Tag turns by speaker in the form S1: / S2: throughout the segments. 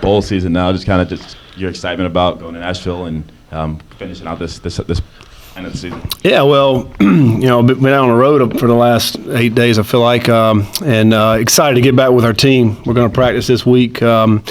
S1: Bowl season now, just your excitement about going to Nashville and finishing out this end of the season. Yeah, well, been out on the road for the last 8 days, I feel like, and excited to get back with our team. We're going to practice this week. We're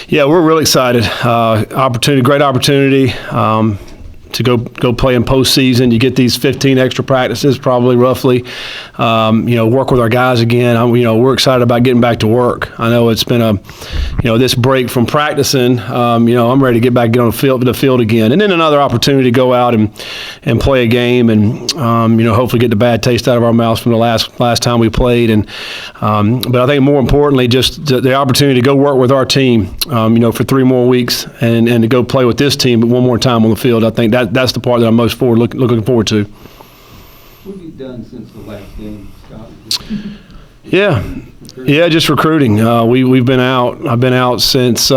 S1: really excited. Great opportunity. To go play in postseason. You get these 15 extra practices, probably roughly. Work with our guys again. We're excited about getting back to work. I know it's been this break from practicing. I'm ready to get on the field again, and then another opportunity to go out and play a game, and hopefully get the bad taste out of our mouths from the last time we played. And but I think more importantly, just the opportunity to go work with our team, for 3 more weeks, and to go play with this team one more time on the field. I think that's the part that I'm most looking forward to.
S2: What have you done since the last game, Scott?
S1: Just recruiting. We've been out. I've been out since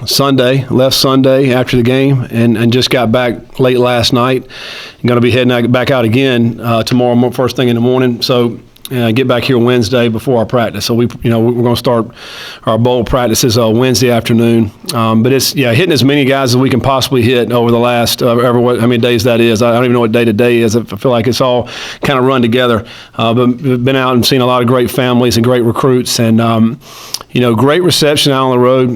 S1: Sunday. Left Sunday after the game, and just got back late last night. I'm going to be heading back out again tomorrow first thing in the morning. So. Get back here Wednesday before our practice. So we're going to start our bowl practices Wednesday afternoon. But it's hitting as many guys as we can possibly hit over the last how many days that is. I don't even know what day to day is. I feel like it's all kind of run together. But we've been out and seen a lot of great families and great recruits, and great reception out on the road.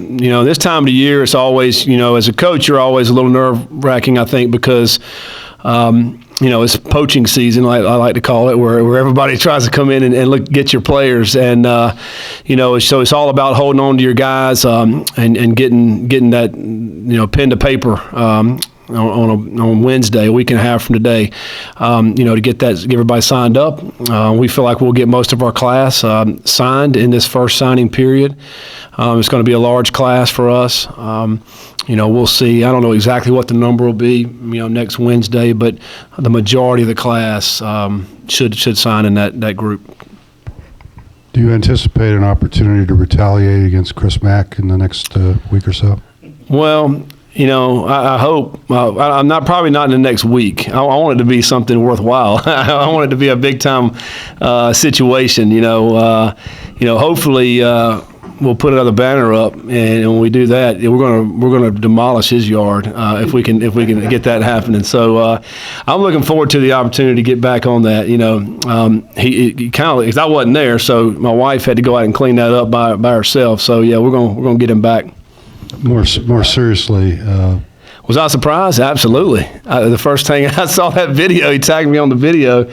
S1: This time of the year, it's always as a coach, you're always a little nerve-wracking, I think, because. It's poaching season, I like to call it, where everybody tries to come in and get your players, and so it's all about holding on to your guys and getting that pen to paper on Wednesday, a week and a half from today, to get everybody signed up. We feel like we'll get most of our class signed in this first signing period. It's going to be a large class for us. We'll see. I don't know exactly what the number will be, next Wednesday, but the majority of the class should sign in that group.
S3: Do you anticipate an opportunity to retaliate against Chris Mack in the next week or so?
S1: Well, I hope. I'm probably not in the next week. I want it to be something worthwhile. I want it to be a big time situation. Hopefully. We'll put another banner up, and when we do that, we're gonna demolish his yard if we can get that happening. So I'm looking forward to the opportunity to get back on that. He kind of, because I wasn't there, so my wife had to go out and clean that up by herself. So we're gonna get him back.
S3: More seriously.
S1: Was I surprised? Absolutely. The first thing I saw that video, he tagged me on the video.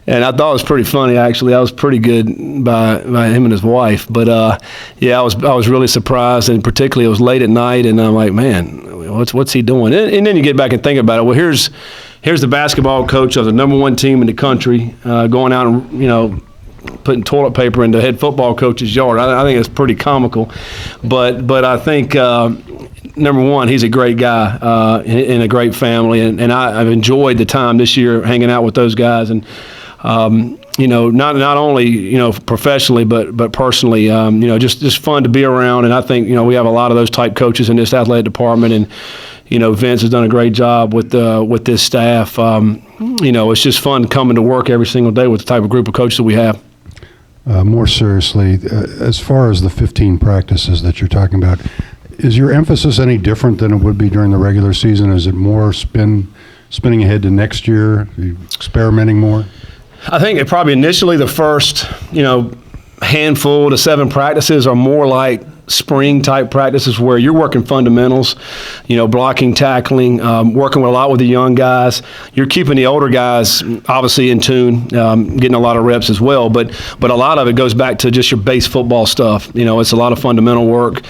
S1: And I thought it was pretty funny, actually. I was pretty good by him and his wife. But, I was really surprised, and particularly it was late at night, and I'm like, man, what's he doing? And then you get back and think about it. Well, here's the basketball coach of the number 1 team in the country going out and, putting toilet paper in the head football coach's yard. I think it's pretty comical. But I think number one, he's a great guy in a great family, and I've enjoyed the time this year hanging out with those guys, and not only professionally but personally, just fun to be around. And I think we have a lot of those type coaches in this athletic department, and Vince has done a great job with this staff. It's just fun coming to work every single day with the type of group of coaches that we have.
S3: More seriously, as far as the 15 practices that you're talking about, is your emphasis any different than it would be during the regular season? Is it more spinning ahead to next year? Are you experimenting more?
S1: I think it probably initially the first, handful to 7 practices are more like spring type practices where you're working fundamentals, blocking, tackling, working a lot with the young guys. You're keeping the older guys obviously in tune, getting a lot of reps as well. But a lot of it goes back to just your base football stuff. It's a lot of fundamental work,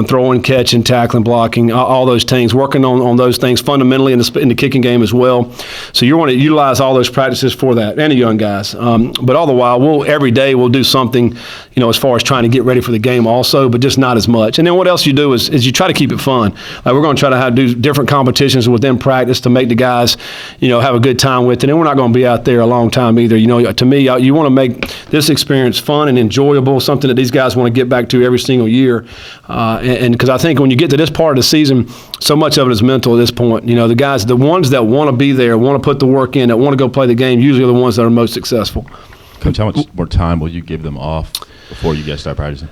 S1: throwing, catching, tackling, blocking, all those things, working on those things fundamentally in the kicking game as well. So you want to utilize all those practices for that, and the young guys. But all the while, every day we'll do something, as far as trying to get ready for the game also, but just not as much. And then what else you do is you try to keep it fun. We're going to try to do different competitions within practice to make the guys, have a good time with it. And we're not going to be out there a long time either. To me, you want to make this experience fun and enjoyable, something that these guys want to get back to every single year. And because I think when you get to this part of the season, so much of it is mental at this point. The guys, the ones that want to be there, want to put the work in, that want to go play the game, usually are the ones that are most successful.
S4: Coach, how much more time will you give them off before you guys start practicing?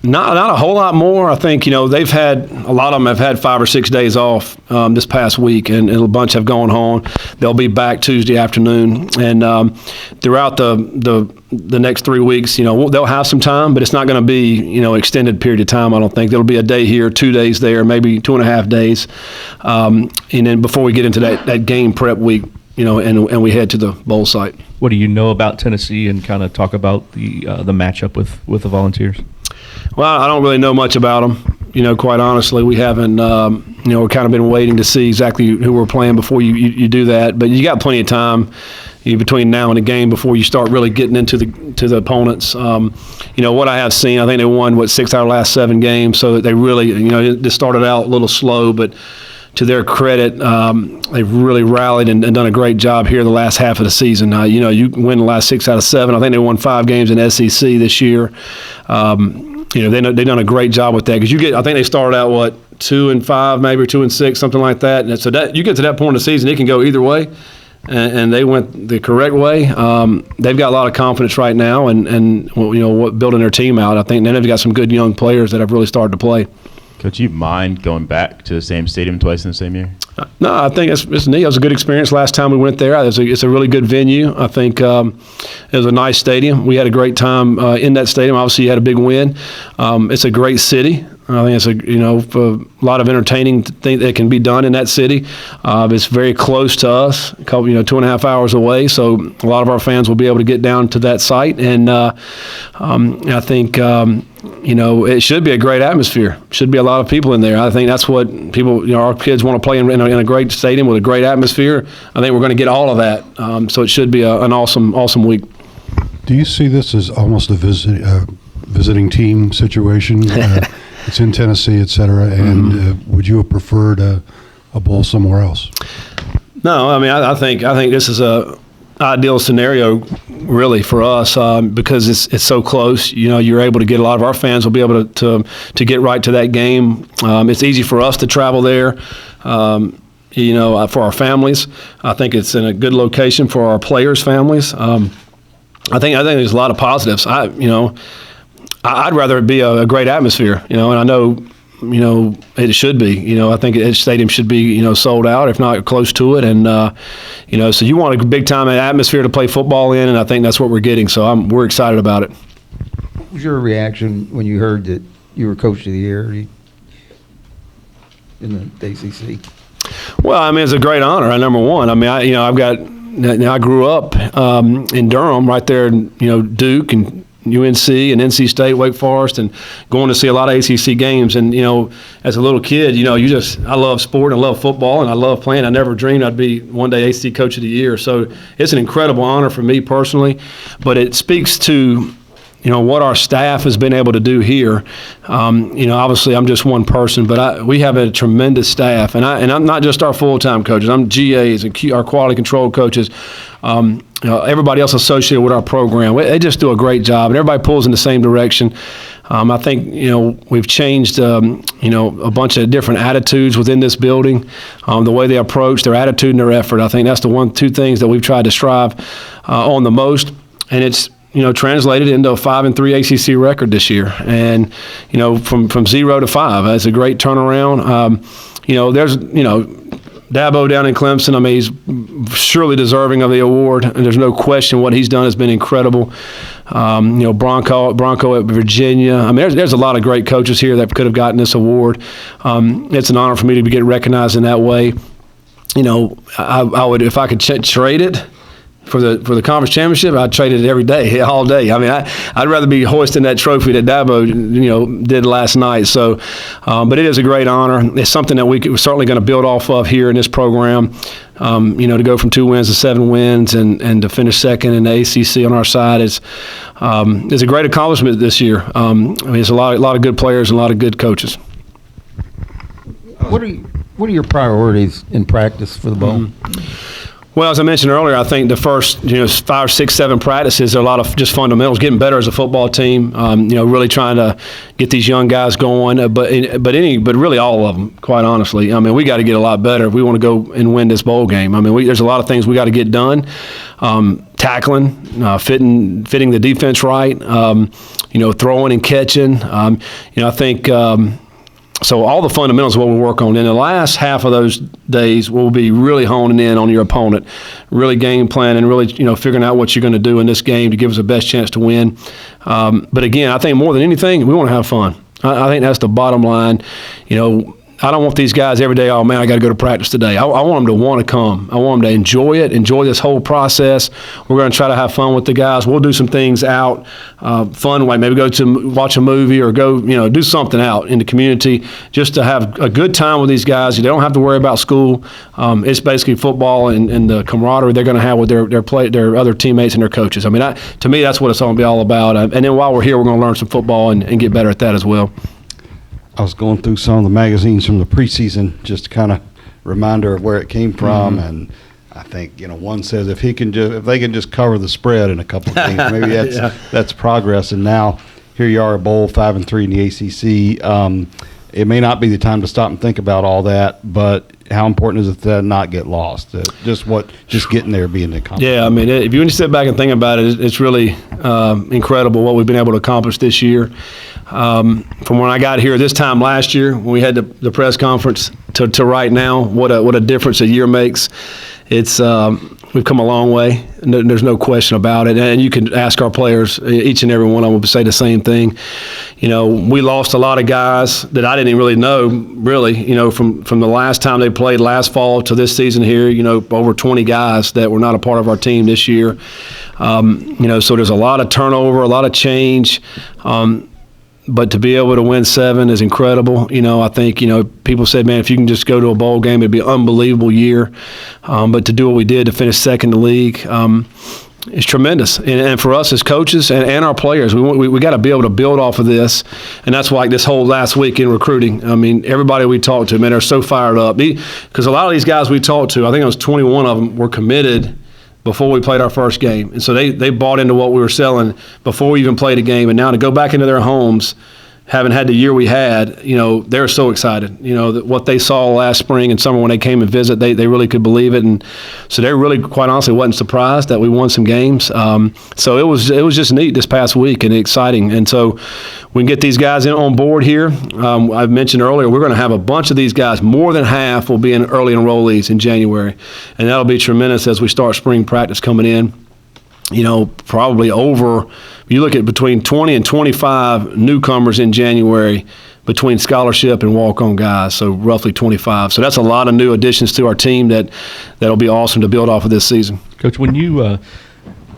S1: Not a whole lot more. I think, they've had, a lot of them have had 5 or 6 days off this past week, and a bunch have gone home. They'll be back Tuesday afternoon. And throughout the next 3 weeks, they'll have some time, but it's not going to be, extended period of time, I don't think. There'll be a day here, 2 days there, maybe 2.5 days. And then before we get into that game prep week, and we head to the bowl site.
S5: What do you know about Tennessee, and kind of talk about the matchup with the Volunteers?
S1: Well, I don't really know much about them, quite honestly. We haven't, we've kind of been waiting to see exactly who we're playing before you do that. But you got plenty of time between now and the game before you start really getting into the opponents. What I have seen, I think they won, 6 out of the last 7 games, so that they really, they started out a little slow, but to their credit, they've really rallied and done a great job here the last half of the season. You win the last 6 out of 7. I think they won 5 games in SEC this year. They've done a great job with that, because I think they started out 2-5, maybe, or 2-6, something like that. And so that you get to that point in the season, it can go either way, and they went the correct way. They've got a lot of confidence right now, and building their team out. I think then they've got some good young players that have really started to play.
S4: Could you mind going back to the same stadium twice in the same year?
S1: No, I think it's neat. It was a good experience last time we went there. It's a really good venue. I think it was a nice stadium. We had a great time in that stadium. Obviously, you had a big win. It's a great city. I think it's a lot of entertaining thing that can be done in that city. It's very close to us, 2.5 hours away. So a lot of our fans will be able to get down to that site, and I think it should be a great atmosphere. Should be a lot of people in there. I think that's what people, our kids want to play in a great stadium with a great atmosphere. I think we're going to get all of that. So it should be an awesome week.
S3: Do you see this as almost a visiting team situation? It's in Tennessee, et cetera, and would you have preferred a bowl somewhere else?
S1: No, I mean, I think this is a ideal scenario, really, for us, because it's so close. You're able to get a lot of our fans will be able to get right to that game. It's easy for us to travel there. For our families, I think it's in a good location for our players' families. I think there's a lot of positives. I'd rather it be a great atmosphere, and I know, it should be. I think the stadium should be, sold out, if not close to it. And, so you want a big-time atmosphere to play football in, and I think that's what we're getting. So we're excited about it.
S2: What was your reaction when you heard that you were Coach of the Year in the ACC?
S1: Well, I mean, it's a great honor, number one. I mean, I grew up in Durham, right there, Duke and UNC and NC State, Wake Forest, and going to see a lot of ACC games. And, as a little kid, I love sport and I love football and I love playing. I never dreamed I'd be one day ACC Coach of the Year. So it's an incredible honor for me personally, but it speaks to, what our staff has been able to do here. Obviously I'm just one person, but we have a tremendous staff, and I'm not just our full-time coaches. I'm GAs and our quality control coaches. Everybody else associated with our program, they just do a great job, and everybody pulls in the same direction. I think, we've changed, a bunch of different attitudes within this building, the way they approach, their attitude and their effort. I think that's the two things that we've tried to strive on the most, and it's, translated into a 5-3 ACC record this year. And, from 0 to 5, that's a great turnaround. There's, Dabo down in Clemson, I mean, he's surely deserving of the award, and there's no question what he's done has been incredible. Bronco at Virginia. I mean, there's a lot of great coaches here that could have gotten this award. It's an honor for me to get recognized in that way. I would, if I could trade it for the conference championship, I'd trade it every day, all day. I mean, I'd rather be hoisting that trophy that Dabo, did last night. So, but it is a great honor. It's something that we're certainly going to build off of here in this program. To go from 2 wins to 7 wins and to finish second in the ACC on our side is a great accomplishment this year. There's a lot of good players and a lot of good coaches.
S2: What are your priorities in practice for the bowl?
S1: Well, as I mentioned earlier, I think the first 5, 6, 7 practices are a lot of just fundamentals, getting better as a football team. Really trying to get these young guys going, but really all of them, quite honestly. I mean, we got to get a lot better if we want to go and win this bowl game. I mean, there's a lot of things we got to get done. tackling, fitting the defense right, throwing and catching. I think so all the fundamentals of what we work on. In the last half of those days, we'll be really honing in on your opponent, really game planning, really figuring out what you're going to do in this game to give us the best chance to win. But again, I think more than anything, we want to have fun. I think that's the bottom line. I don't want these guys every day, oh, man, I got to go to practice today. I want them to want to come. I want them to enjoy it, enjoy this whole process. We're going to try to have fun with the guys. We'll do some things out, fun way, maybe go to watch a movie or go, do something out in the community just to have a good time with these guys. They don't have to worry about school. It's basically football and the camaraderie they're going to have with their other teammates and their coaches. I mean, to me, that's what it's going to be all about. And then while we're here, we're going to learn some football and get better at that as well.
S6: I was going through some of the magazines from the preseason, just to kind of reminder of where it came from, and I think one says if they can just cover the spread in a couple of games, maybe that's progress. And now here you are, a bowl 5-3 in the ACC. It may not be the time to stop and think about all that, but how important is it to not get lost? Just getting there, being the accomplishment.
S1: Yeah, I mean, if you sit back and think about it, it's really incredible what we've been able to accomplish this year. From when I got here this time last year, when we had the press conference, to right now, what a difference a year makes. It's we've come a long way. There's no question about it. And you can ask our players, each and every one of them will say the same thing. We lost a lot of guys that I didn't really know, from the last time they played last fall to this season here, over 20 guys that were not a part of our team this year. So there's a lot of turnover, a lot of change. But to be able to win 7 is incredible. I think, people said, man, if you can just go to a bowl game, it'd be an unbelievable year. But to do what we did to finish second in the league is tremendous. And for us as coaches and our players, we got to be able to build off of this. And that's why this whole last week in recruiting, I mean, everybody we talked to, man, they're so fired up. Because a lot of these guys we talked to, I think it was 21 of them, were committed before we played our first game. And so they bought into what we were selling before we even played a game. And now to go back into their homes, having had the year we had, they're so excited. That what they saw last spring and summer when they came and visit, they really could believe it. And so they really, quite honestly, wasn't surprised that we won some games. So it was just neat this past week and exciting. And so we can get these guys on board here. I've mentioned earlier, we're going to have a bunch of these guys. More than half will be in early enrollees in January. And that'll be tremendous as we start spring practice coming in. Probably over, you look at between 20 and 25 newcomers in January between scholarship and walk-on guys, so roughly 25. So that's a lot of new additions to our team that'll be awesome to build off of this season.
S5: Coach, when you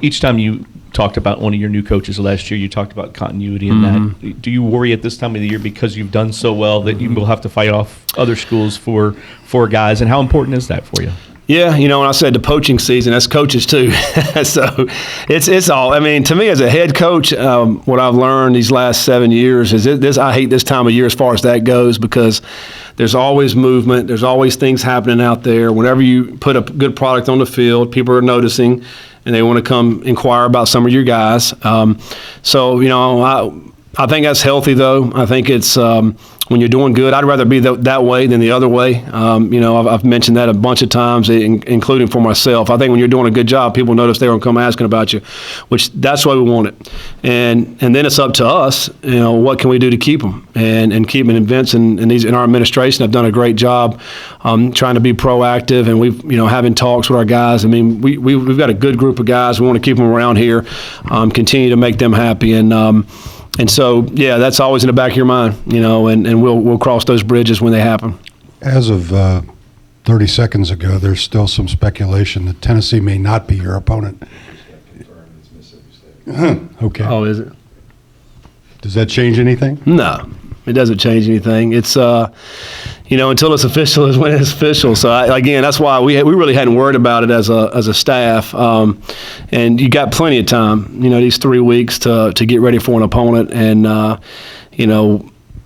S5: each time you talked about one of your new coaches last year, you talked about continuity in that. Do you worry at this time of the year because you've done so well that you will have to fight off other schools for guys, and how important is that for you?
S1: Yeah, when I said the poaching season, that's coaches too. So it's all. I mean, to me as a head coach, what I've learned these last 7 years is this. I hate this time of year as far as that goes because there's always movement. There's always things happening out there. Whenever you put a good product on the field, people are noticing, and they want to come inquire about some of your guys. So I think that's healthy though. I think it's. When you're doing good, I'd rather be that way than the other way. I've mentioned that a bunch of times, including for myself. I think when you're doing a good job, people notice they're going to come asking about you, which that's why we want it. And then it's up to us, what can we do to keep them and keep them. And Vince and our administration have done a great job trying to be proactive, and we've having talks with our guys. I mean, we've got a good group of guys. We want to keep them around here, continue to make them happy, and so, yeah, that's always in the back of your mind, and we'll cross those bridges when they happen.
S3: As of 30 seconds ago, there's still some speculation that Tennessee may not be your opponent. Okay.
S1: Oh, is it?
S3: Does that change anything?
S1: No, it doesn't change anything. It's, until it's official is when it's official. So, again, that's why we really hadn't worried about it as a staff. And you got plenty of time, these 3 weeks to get ready for an opponent. And,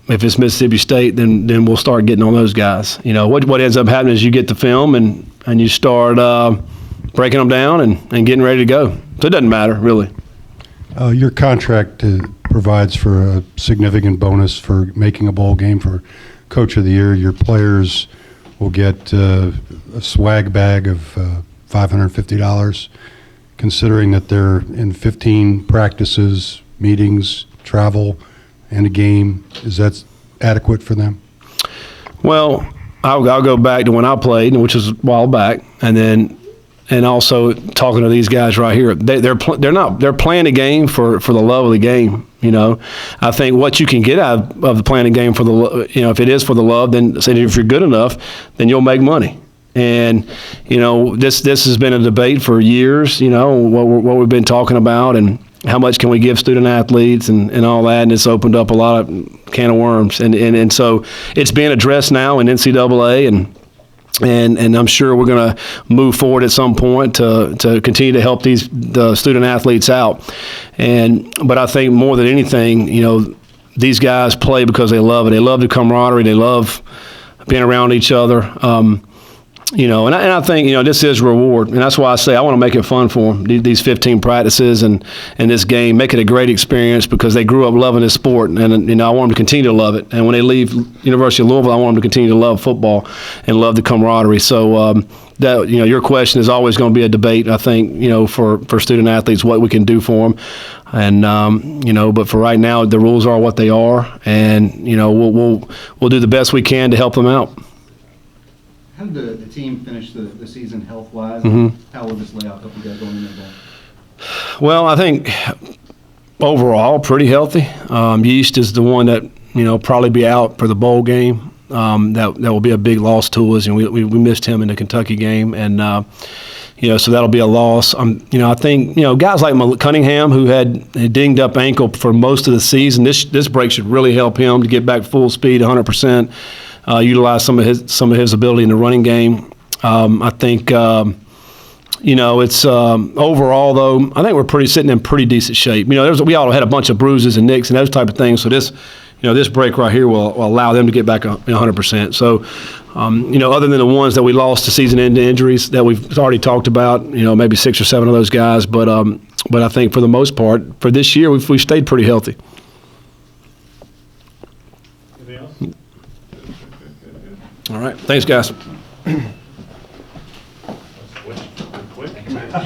S1: if it's Mississippi State, then we'll start getting on those guys. What ends up happening is you get the film and you start breaking them down and getting ready to go. So it doesn't matter, really.
S3: Your contract provides for a significant bonus for making a bowl game for Coach of the Year. Your players will get a swag bag of $550 considering that they're in 15 practices, meetings, travel, and a game? Is that adequate for them?
S1: Well, I'll go back to when I played, which was a while back, and also talking to these guys right here. They're playing the game for the love of the game. You know, I think what you can get out of the playing the game for the, you know, if it is for the love, then say if you're good enough, then you'll make money. And you know, this has been a debate for years. You know, what we've been talking about and how much can we give student athletes and all that, and it's opened up a lot of can of worms. And so it's being addressed now in NCAA, and I'm sure we're going to move forward at some point to continue to help the student athletes out. But I think more than anything, you know, these guys play because they love it. They love the camaraderie. They love being around each other. You know, and I think, you know, this is reward, and that's why I say I want to make it fun for them. These 15 practices and this game, make it a great experience because they grew up loving this sport, and you know, I want them to continue to love it. And when they leave University of Louisville, I want them to continue to love football and love the camaraderie. So that, you know, your question is always going to be a debate. I think, you know, for student athletes, what we can do for them, and you know, but for right now, the rules are what they are, and you know, we'll do the best we can to help them out.
S7: How did the team finish the season health-wise?
S1: Mm-hmm.
S7: How will this layout help you guys going into the ball?
S1: Well, I think overall pretty healthy. Yeast is the one that, you know, probably be out for the bowl game. That will be a big loss to us, and we missed him in the Kentucky game, and you know, so that'll be a loss. You know, I think, you know, guys like Cunningham, who had a dinged up ankle for most of the season, this break should really help him to get back full speed, 100%. Utilize some of his ability in the running game. I think you know, it's overall though, I think we're sitting in pretty decent shape. You know, we all had a bunch of bruises and nicks and those type of things. So this, you know, this break right here will allow them to get back 100%. So you know, other than the ones that we lost to season-end injuries that we've already talked about, you know, maybe 6 or 7 of those guys. But I think for the most part, for this year, we've stayed pretty healthy.
S8: Anything else?
S1: All right. Thanks, guys.